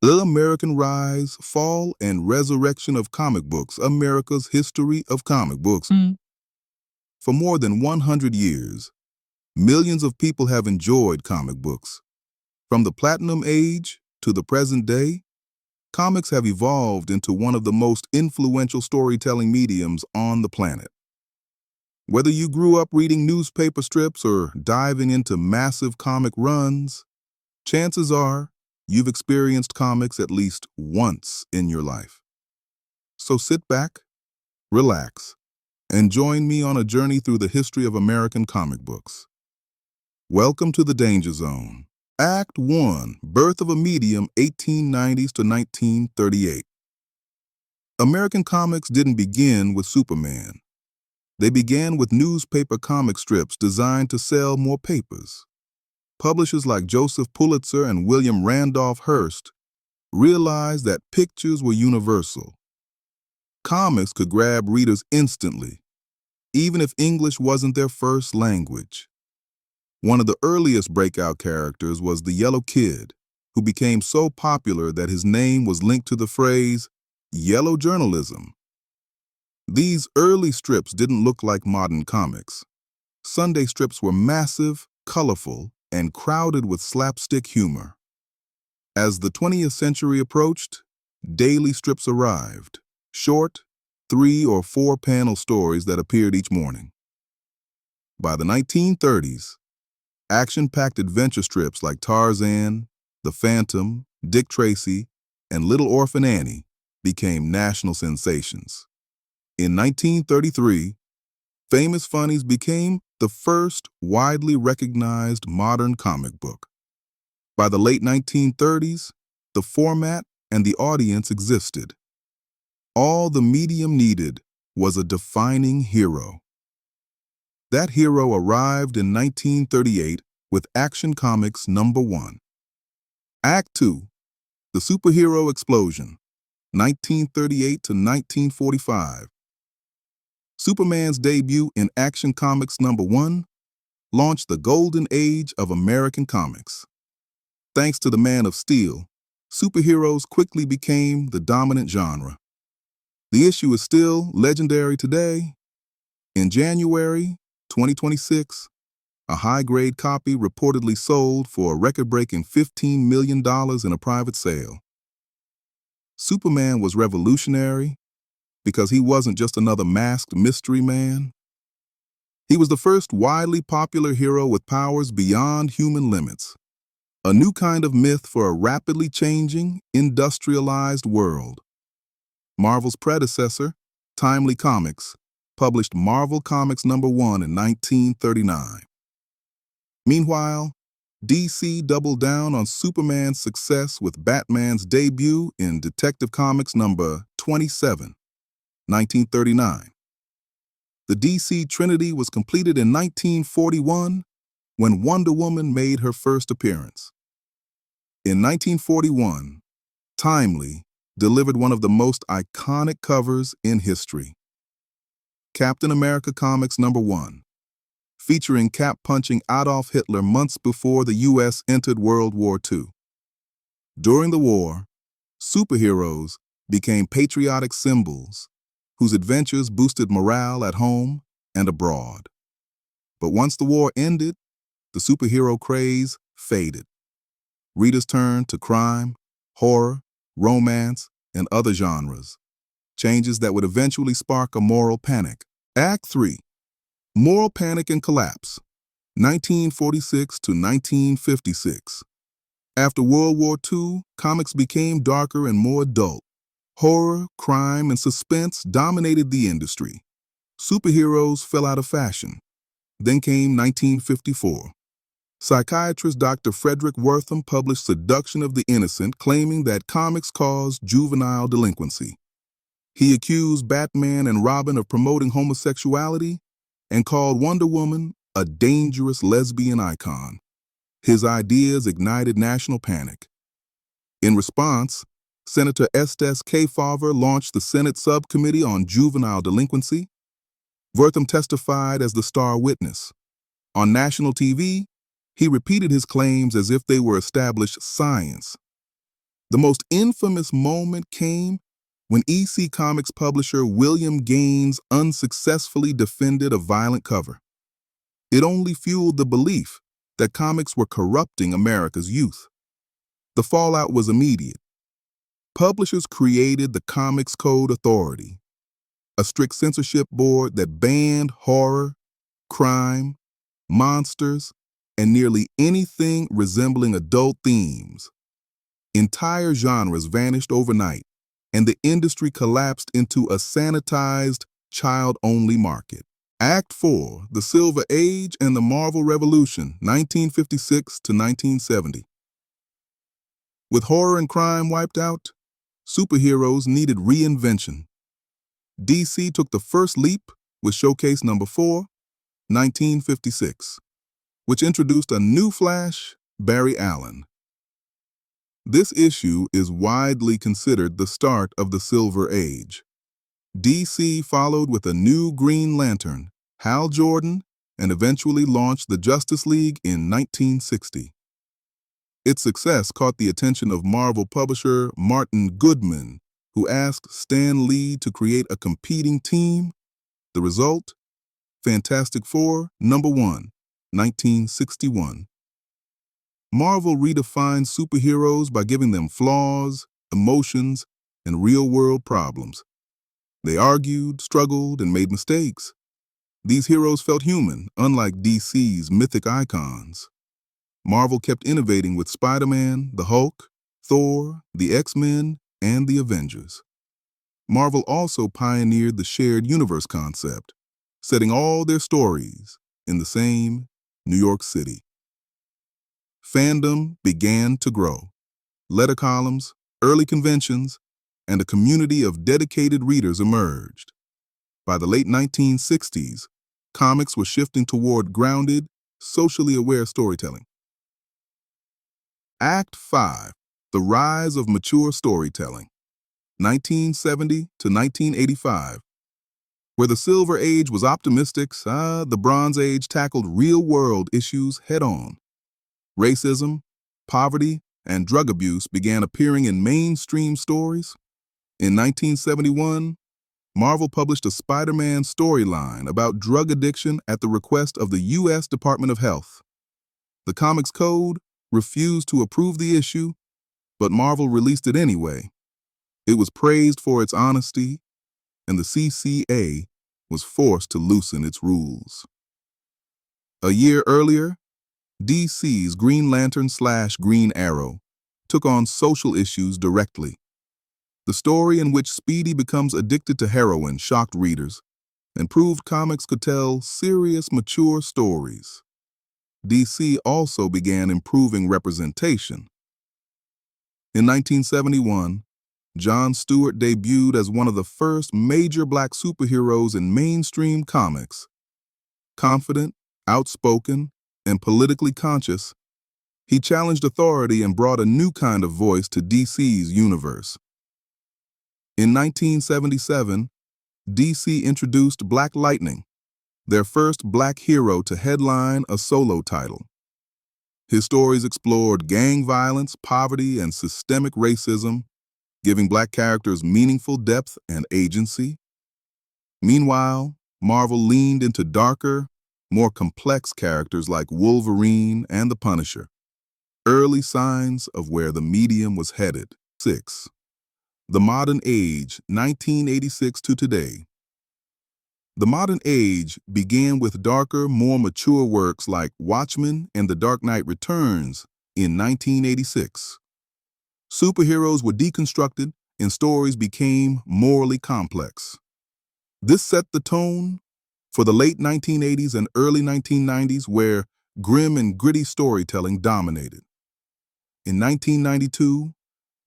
The American Rise, Fall, and Resurrection of Comic Books, America's History of Comic Books. For more than 100 years, millions of people have enjoyed comic books. From the Platinum Age to the present day, comics have evolved into one of the most influential storytelling mediums on the planet. Whether you grew up reading newspaper strips or diving into massive comic runs, chances are you've experienced comics at least once in your life. So sit back, relax, and join me on a journey through the history of American comic books. Welcome to the Danger Zone. Act 1, Birth of a Medium, 1890s to 1938. American comics didn't begin with Superman. They began with newspaper comic strips designed to sell more papers. Publishers like Joseph Pulitzer and William Randolph Hearst realized that pictures were universal. Comics could grab readers instantly, even if English wasn't their first language. One of the earliest breakout characters was the Yellow Kid, who became so popular that his name was linked to the phrase, yellow journalism. These early strips didn't look like modern comics. Sunday strips were massive, colorful, and crowded with slapstick humor. As the 20th century approached, daily strips arrived, short, 3- or 4-panel stories that appeared each morning. By the 1930s, action-packed adventure strips like Tarzan, The Phantom, Dick Tracy, and Little Orphan Annie became national sensations. In 1933, Famous Funnies became the first widely recognized modern comic book. By the late 1930s, the format and the audience existed. All the medium needed was a defining hero. That hero arrived in 1938 with Action Comics #1. Act 2, The Superhero Explosion, 1938 to 1945. Superman's debut in Action Comics #1 launched the golden age of American comics. Thanks to the Man of Steel, superheroes quickly became the dominant genre. The issue is still legendary today. In January 2026, a high-grade copy reportedly sold for a record-breaking $15 million in a private sale. Superman was revolutionary because he wasn't just another masked mystery man. He was the first widely popular hero with powers beyond human limits, a new kind of myth for a rapidly changing, industrialized world. Marvel's predecessor, Timely Comics, published Marvel Comics #1 in 1939. Meanwhile, DC doubled down on Superman's success with Batman's debut in Detective Comics #27, 1939. The DC Trinity was completed in 1941 when Wonder Woman made her first appearance. In 1941, Timely delivered one of the most iconic covers in history. Captain America Comics #1, featuring Cap punching Adolf Hitler months before the U.S. entered World War II. During the war, superheroes became patriotic symbols whose adventures boosted morale at home and abroad. But once the war ended, the superhero craze faded. Readers turned to crime, horror, romance, and other genres, changes that would eventually spark a moral panic. Act 3, Moral Panic and Collapse, 1946 to 1956. After World War II, comics became darker and more adult. Horror, crime, and suspense dominated the industry. Superheroes fell out of fashion. Then came 1954. Psychiatrist Dr. Frederick Wortham published Seduction of the Innocent, claiming that comics caused juvenile delinquency. He accused Batman and Robin of promoting homosexuality and called Wonder Woman a dangerous lesbian icon. His ideas ignited national panic. In response, Senator Estes Kefauver launched the Senate Subcommittee on Juvenile Delinquency. Wortham testified as the star witness. On national TV, he repeated his claims as if they were established science. The most infamous moment came when EC Comics publisher William Gaines unsuccessfully defended a violent cover. It only fueled the belief that comics were corrupting America's youth. The fallout was immediate. Publishers created the Comics Code Authority, a strict censorship board that banned horror, crime, monsters, and nearly anything resembling adult themes. Entire genres vanished overnight, and the industry collapsed into a sanitized, child-only market. Act 4, The Silver Age and the Marvel Revolution, 1956 to 1970. With horror and crime wiped out, superheroes needed reinvention. DC took the first leap with Showcase number 4, 1956, which introduced a new Flash, Barry Allen. This issue is widely considered the start of the Silver Age. DC followed with a new Green Lantern, Hal Jordan, and eventually launched the Justice League in 1960. Its success caught the attention of Marvel publisher Martin Goodman, who asked Stan Lee to create a competing team. The result? Fantastic Four, number 1, 1961. Marvel redefined superheroes by giving them flaws, emotions, and real-world problems. They argued, struggled, and made mistakes. These heroes felt human, unlike DC's mythic icons. Marvel kept innovating with Spider-Man, the Hulk, Thor, the X-Men, and the Avengers. Marvel also pioneered the shared universe concept, setting all their stories in the same New York City. Fandom began to grow. Letter columns, early conventions, and a community of dedicated readers emerged. By the late 1960s, comics were shifting toward grounded, socially aware storytelling. Act 5, The Rise of Mature Storytelling, 1970 to 1985. Where the Silver Age was optimistic, the Bronze Age tackled real-world issues head-on. Racism, poverty, and drug abuse began appearing in mainstream stories. In 1971, Marvel published a Spider-Man storyline about drug addiction at the request of the U.S. Department of Health. The Comics Code refused to approve the issue, but Marvel released it anyway. It was praised for its honesty, and the CCA was forced to loosen its rules. A year earlier, DC's Green Lantern/Green Arrow took on social issues directly. The story in which Speedy becomes addicted to heroin shocked readers and proved comics could tell serious, mature stories. DC also began improving representation. In 1971, John Stewart debuted as one of the first major black superheroes in mainstream comics. Confident, outspoken, and politically conscious, he challenged authority and brought a new kind of voice to DC's universe. In 1977, DC introduced Black Lightning, their first black hero to headline a solo title. His stories explored gang violence, poverty, and systemic racism, giving black characters meaningful depth and agency. Meanwhile, Marvel leaned into darker, more complex characters like Wolverine and the Punisher. Early signs of where the medium was headed. 6. The Modern Age, 1986 to today. The Modern Age began with darker, more mature works like Watchmen and The Dark Knight Returns in 1986. Superheroes were deconstructed and stories became morally complex. This set the tone for the late 1980s and early 1990s, where grim and gritty storytelling dominated. In 1992,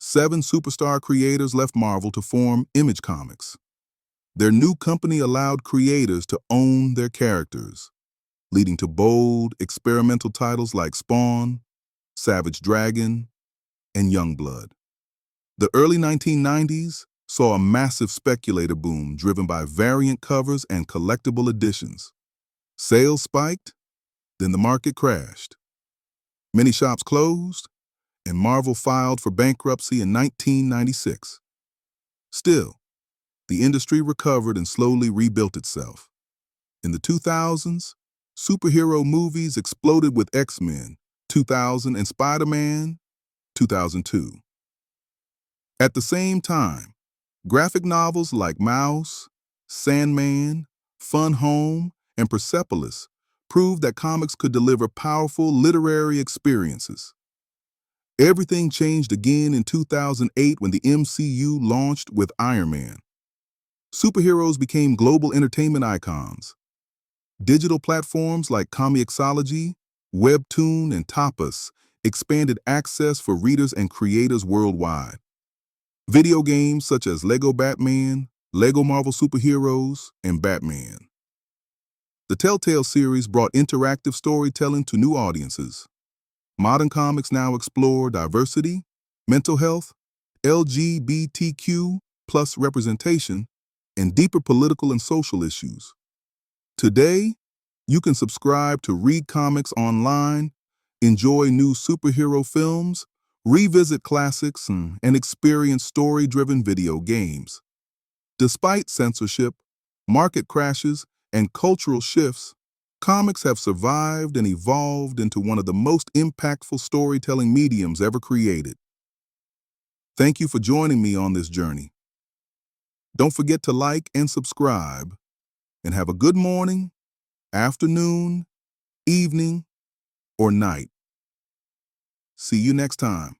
7 superstar creators left Marvel to form Image Comics. Their new company allowed creators to own their characters, leading to bold, experimental titles like Spawn, Savage Dragon, and Youngblood. The early 1990s saw a massive speculator boom driven by variant covers and collectible editions. Sales spiked, then the market crashed. Many shops closed, and Marvel filed for bankruptcy in 1996. Still, the industry recovered and slowly rebuilt itself. In the 2000s, superhero movies exploded with X-Men 2000 and Spider-Man 2002. At the same time, graphic novels like Mouse, Sandman, Fun Home, and Persepolis proved that comics could deliver powerful literary experiences. Everything changed again in 2008 when the MCU launched with Iron Man. Superheroes became global entertainment icons. Digital platforms like Comixology, Webtoon, and Tapas expanded access for readers and creators worldwide. Video games such as Lego Batman, Lego Marvel Superheroes, and Batman. The Telltale series brought interactive storytelling to new audiences. Modern comics now explore diversity, mental health, LGBTQ+ representation, and deeper political and social issues. Today, you can subscribe to read comics online, enjoy new superhero films, revisit classics, and experience story-driven video games. Despite censorship, market crashes, and cultural shifts, comics have survived and evolved into one of the most impactful storytelling mediums ever created. Thank you for joining me on this journey. Don't forget to like and subscribe, and have a good morning, afternoon, evening, or night. See you next time.